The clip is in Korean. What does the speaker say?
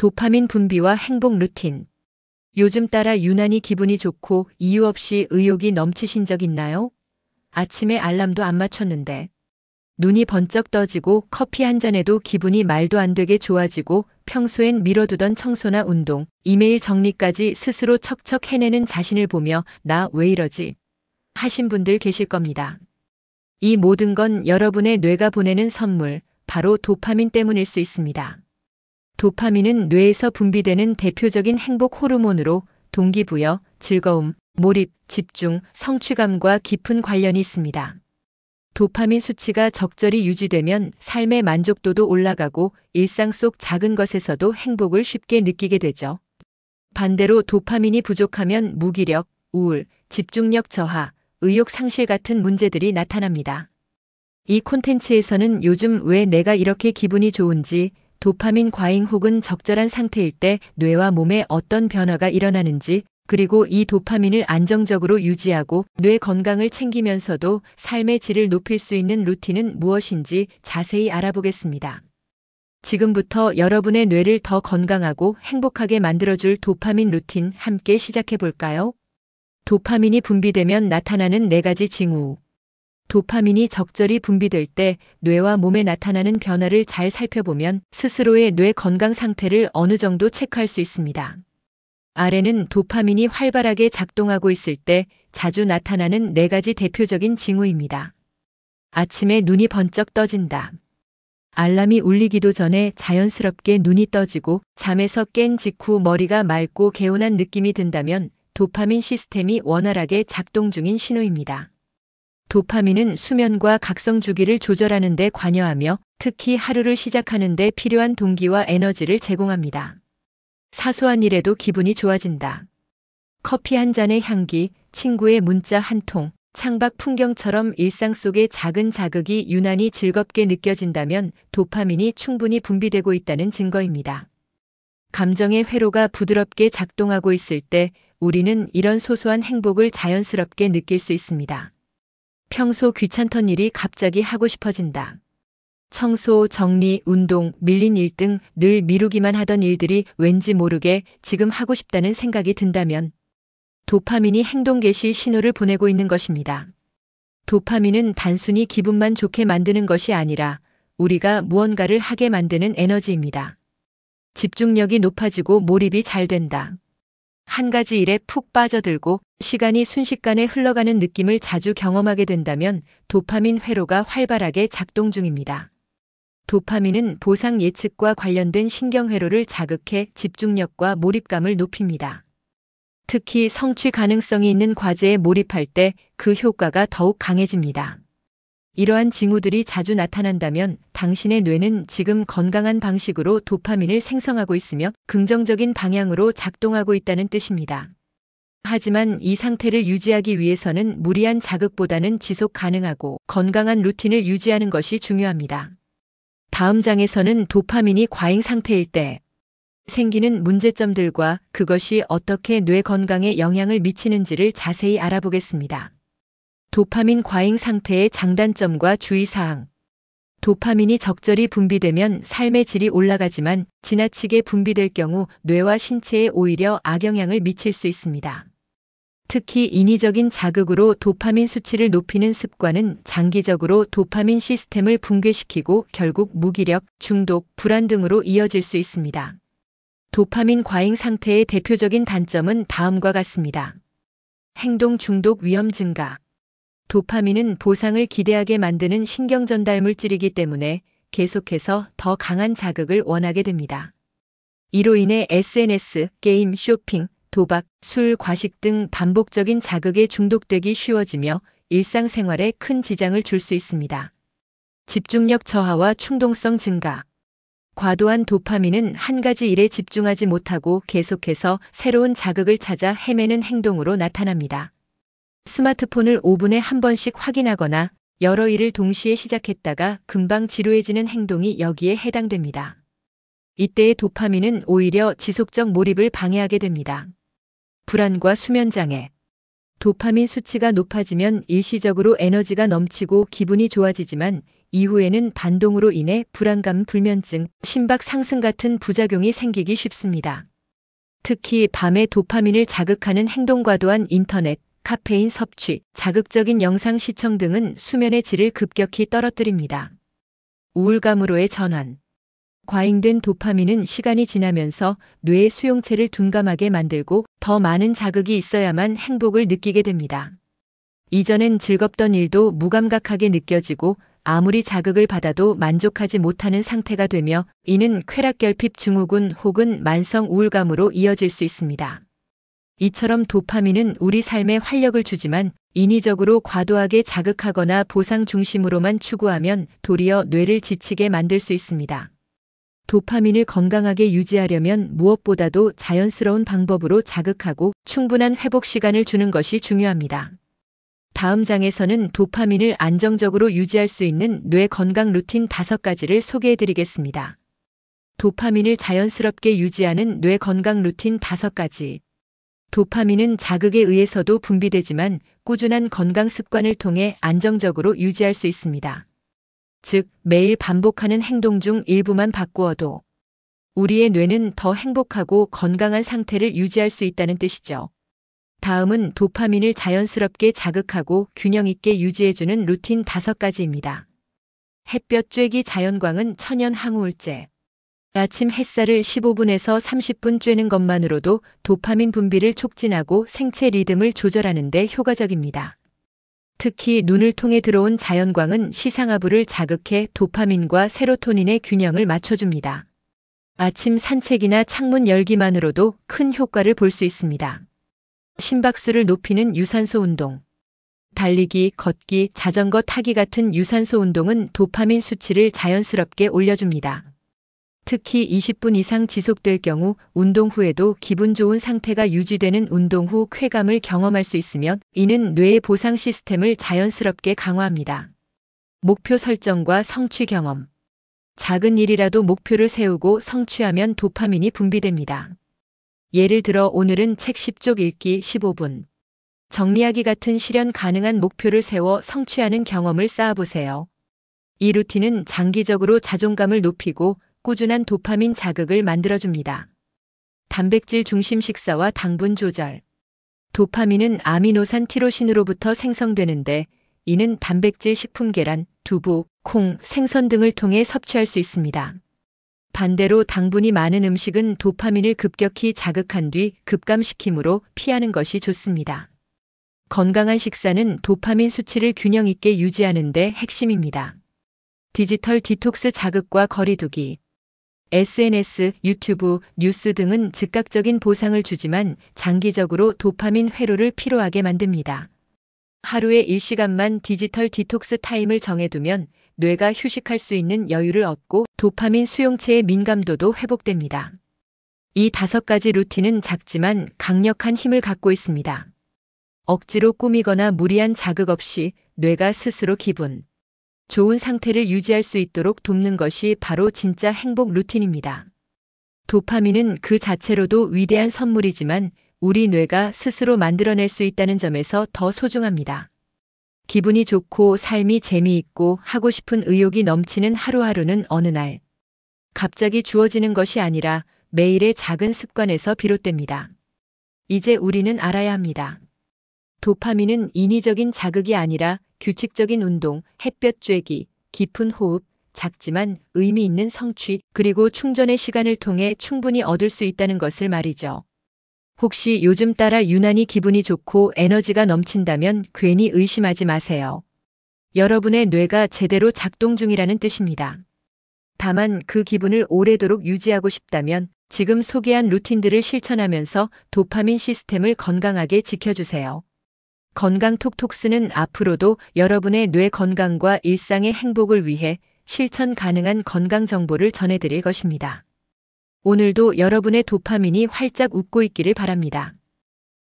도파민 분비와 행복 루틴. 요즘 따라 유난히 기분이 좋고 이유 없이 의욕이 넘치신 적 있나요? 아침에 알람도 안 맞췄는데 눈이 번쩍 떠지고 커피 한 잔에도 기분이 말도 안 되게 좋아지고 평소엔 미뤄두던 청소나 운동, 이메일 정리까지 스스로 척척 해내는 자신을 보며 나 왜 이러지? 하신 분들 계실 겁니다. 이 모든 건 여러분의 뇌가 보내는 선물, 바로 도파민 때문일 수 있습니다. 도파민은 뇌에서 분비되는 대표적인 행복 호르몬으로 동기부여, 즐거움, 몰입, 집중, 성취감과 깊은 관련이 있습니다. 도파민 수치가 적절히 유지되면 삶의 만족도도 올라가고 일상 속 작은 것에서도 행복을 쉽게 느끼게 되죠. 반대로 도파민이 부족하면 무기력, 우울, 집중력 저하, 의욕 상실 같은 문제들이 나타납니다. 이 콘텐츠에서는 요즘 왜 내가 이렇게 기분이 좋은지, 도파민 과잉 혹은 적절한 상태일 때 뇌와 몸에 어떤 변화가 일어나는지, 그리고 이 도파민을 안정적으로 유지하고 뇌 건강을 챙기면서도 삶의 질을 높일 수 있는 루틴은 무엇인지 자세히 알아보겠습니다. 지금부터 여러분의 뇌를 더 건강하고 행복하게 만들어줄 도파민 루틴 함께 시작해 볼까요? 도파민이 분비되면 나타나는 4가지 징후. 도파민이 적절히 분비될 때 뇌와 몸에 나타나는 변화를 잘 살펴보면 스스로의 뇌 건강 상태를 어느 정도 체크할 수 있습니다. 아래는 도파민이 활발하게 작동하고 있을 때 자주 나타나는 4가지 대표적인 징후입니다. 아침에 눈이 번쩍 떠진다. 알람이 울리기도 전에 자연스럽게 눈이 떠지고 잠에서 깬 직후 머리가 맑고 개운한 느낌이 든다면 도파민 시스템이 원활하게 작동 중인 신호입니다. 도파민은 수면과 각성 주기를 조절하는 데 관여하며 특히 하루를 시작하는 데 필요한 동기와 에너지를 제공합니다. 사소한 일에도 기분이 좋아진다. 커피 한 잔의 향기, 친구의 문자 한 통, 창밖 풍경처럼 일상 속의 작은 자극이 유난히 즐겁게 느껴진다면 도파민이 충분히 분비되고 있다는 증거입니다. 감정의 회로가 부드럽게 작동하고 있을 때 우리는 이런 소소한 행복을 자연스럽게 느낄 수 있습니다. 평소 귀찮던 일이 갑자기 하고 싶어진다. 청소, 정리, 운동, 밀린 일 등 늘 미루기만 하던 일들이 왠지 모르게 지금 하고 싶다는 생각이 든다면 도파민이 행동 개시 신호를 보내고 있는 것입니다. 도파민은 단순히 기분만 좋게 만드는 것이 아니라 우리가 무언가를 하게 만드는 에너지입니다. 집중력이 높아지고 몰입이 잘 된다. 한 가지 일에 푹 빠져들고 시간이 순식간에 흘러가는 느낌을 자주 경험하게 된다면 도파민 회로가 활발하게 작동 중입니다. 도파민은 보상 예측과 관련된 신경회로를 자극해 집중력과 몰입감을 높입니다. 특히 성취 가능성이 있는 과제에 몰입할 때 그 효과가 더욱 강해집니다. 이러한 징후들이 자주 나타난다면 당신의 뇌는 지금 건강한 방식으로 도파민을 생성하고 있으며 긍정적인 방향으로 작동하고 있다는 뜻입니다. 하지만 이 상태를 유지하기 위해서는 무리한 자극보다는 지속 가능하고 건강한 루틴을 유지하는 것이 중요합니다. 다음 장에서는 도파민이 과잉 상태일 때 생기는 문제점들과 그것이 어떻게 뇌 건강에 영향을 미치는지를 자세히 알아보겠습니다. 도파민 과잉 상태의 장단점과 주의사항. 도파민이 적절히 분비되면 삶의 질이 올라가지만 지나치게 분비될 경우 뇌와 신체에 오히려 악영향을 미칠 수 있습니다. 특히 인위적인 자극으로 도파민 수치를 높이는 습관은 장기적으로 도파민 시스템을 붕괴시키고 결국 무기력, 중독, 불안 등으로 이어질 수 있습니다. 도파민 과잉 상태의 대표적인 단점은 다음과 같습니다. 행동 중독 위험 증가. 도파민은 보상을 기대하게 만드는 신경 전달 물질이기 때문에 계속해서 더 강한 자극을 원하게 됩니다. 이로 인해 SNS, 게임, 쇼핑, 도박, 술, 과식 등 반복적인 자극에 중독되기 쉬워지며 일상생활에 큰 지장을 줄 수 있습니다. 집중력 저하와 충동성 증가. 과도한 도파민은 한 가지 일에 집중하지 못하고 계속해서 새로운 자극을 찾아 헤매는 행동으로 나타납니다. 스마트폰을 5분에 한 번씩 확인하거나 여러 일을 동시에 시작했다가 금방 지루해지는 행동이 여기에 해당됩니다. 이때의 도파민은 오히려 지속적 몰입을 방해하게 됩니다. 불안과 수면장애. 도파민 수치가 높아지면 일시적으로 에너지가 넘치고 기분이 좋아지지만 이후에는 반동으로 인해 불안감, 불면증, 심박 상승 같은 부작용이 생기기 쉽습니다. 특히 밤에 도파민을 자극하는 행동 과도한 인터넷, 카페인 섭취, 자극적인 영상 시청 등은 수면의 질을 급격히 떨어뜨립니다. 우울감으로의 전환. 과잉된 도파민은 시간이 지나면서 뇌의 수용체를 둔감하게 만들고 더 많은 자극이 있어야만 행복을 느끼게 됩니다. 이전엔 즐겁던 일도 무감각하게 느껴지고 아무리 자극을 받아도 만족하지 못하는 상태가 되며 이는 쾌락결핍 증후군 혹은 만성 우울감으로 이어질 수 있습니다. 이처럼 도파민은 우리 삶에 활력을 주지만 인위적으로 과도하게 자극하거나 보상 중심으로만 추구하면 도리어 뇌를 지치게 만들 수 있습니다. 도파민을 건강하게 유지하려면 무엇보다도 자연스러운 방법으로 자극하고 충분한 회복 시간을 주는 것이 중요합니다. 다음 장에서는 도파민을 안정적으로 유지할 수 있는 뇌 건강 루틴 5가지를 소개해 드리겠습니다. 도파민을 자연스럽게 유지하는 뇌 건강 루틴 5가지. 도파민은 자극에 의해서도 분비되지만 꾸준한 건강 습관을 통해 안정적으로 유지할 수 있습니다. 즉, 매일 반복하는 행동 중 일부만 바꾸어도 우리의 뇌는 더 행복하고 건강한 상태를 유지할 수 있다는 뜻이죠. 다음은 도파민을 자연스럽게 자극하고 균형 있게 유지해주는 루틴 5가지입니다. 햇볕 쬐기 자연광은 천연 항우울제. 아침 햇살을 15분에서 30분 쬐는 것만으로도 도파민 분비를 촉진하고 생체 리듬을 조절하는 데 효과적입니다. 특히 눈을 통해 들어온 자연광은 시상하부를 자극해 도파민과 세로토닌의 균형을 맞춰줍니다. 아침 산책이나 창문 열기만으로도 큰 효과를 볼 수 있습니다. 심박수를 높이는 유산소 운동. 달리기, 걷기, 자전거 타기 같은 유산소 운동은 도파민 수치를 자연스럽게 올려줍니다. 특히 20분 이상 지속될 경우 운동 후에도 기분 좋은 상태가 유지되는 운동 후 쾌감을 경험할 수 있으며 이는 뇌의 보상 시스템을 자연스럽게 강화합니다. 목표 설정과 성취 경험. 작은 일이라도 목표를 세우고 성취하면 도파민이 분비됩니다. 예를 들어 오늘은 책 10쪽 읽기 15분. 정리하기 같은 실현 가능한 목표를 세워 성취하는 경험을 쌓아보세요. 이 루틴은 장기적으로 자존감을 높이고 꾸준한 도파민 자극을 만들어줍니다. 단백질 중심 식사와 당분 조절. 도파민은 아미노산 티로신으로부터 생성되는데 이는 단백질 식품 계란, 두부, 콩, 생선 등을 통해 섭취할 수 있습니다. 반대로 당분이 많은 음식은 도파민을 급격히 자극한 뒤 급감시키므로 피하는 것이 좋습니다. 건강한 식사는 도파민 수치를 균형 있게 유지하는 데 핵심입니다. 디지털 디톡스 자극과 거리두기. SNS, 유튜브, 뉴스 등은 즉각적인 보상을 주지만 장기적으로 도파민 회로를 피로하게 만듭니다. 하루에 1시간만 디지털 디톡스 타임을 정해두면 뇌가 휴식할 수 있는 여유를 얻고 도파민 수용체의 민감도도 회복됩니다. 이 5가지 루틴은 작지만 강력한 힘을 갖고 있습니다. 억지로 꾸미거나 무리한 자극 없이 뇌가 스스로 기분 좋은 상태를 유지할 수 있도록 돕는 것이 바로 진짜 행복 루틴입니다. 도파민은 그 자체로도 위대한 선물이지만 우리 뇌가 스스로 만들어낼 수 있다는 점에서 더 소중합니다. 기분이 좋고 삶이 재미있고 하고 싶은 의욕이 넘치는 하루하루는 어느 날 갑자기 주어지는 것이 아니라 매일의 작은 습관에서 비롯됩니다. 이제 우리는 알아야 합니다. 도파민은 인위적인 자극이 아니라 규칙적인 운동, 햇볕 쬐기, 깊은 호흡, 작지만 의미 있는 성취, 그리고 충전의 시간을 통해 충분히 얻을 수 있다는 것을 말이죠. 혹시 요즘 따라 유난히 기분이 좋고 에너지가 넘친다면 괜히 의심하지 마세요. 여러분의 뇌가 제대로 작동 중이라는 뜻입니다. 다만 그 기분을 오래도록 유지하고 싶다면 지금 소개한 루틴들을 실천하면서 도파민 시스템을 건강하게 지켜주세요. 건강톡톡스는 앞으로도 여러분의 뇌 건강과 일상의 행복을 위해 실천 가능한 건강 정보를 전해드릴 것입니다. 오늘도 여러분의 도파민이 활짝 웃고 있기를 바랍니다.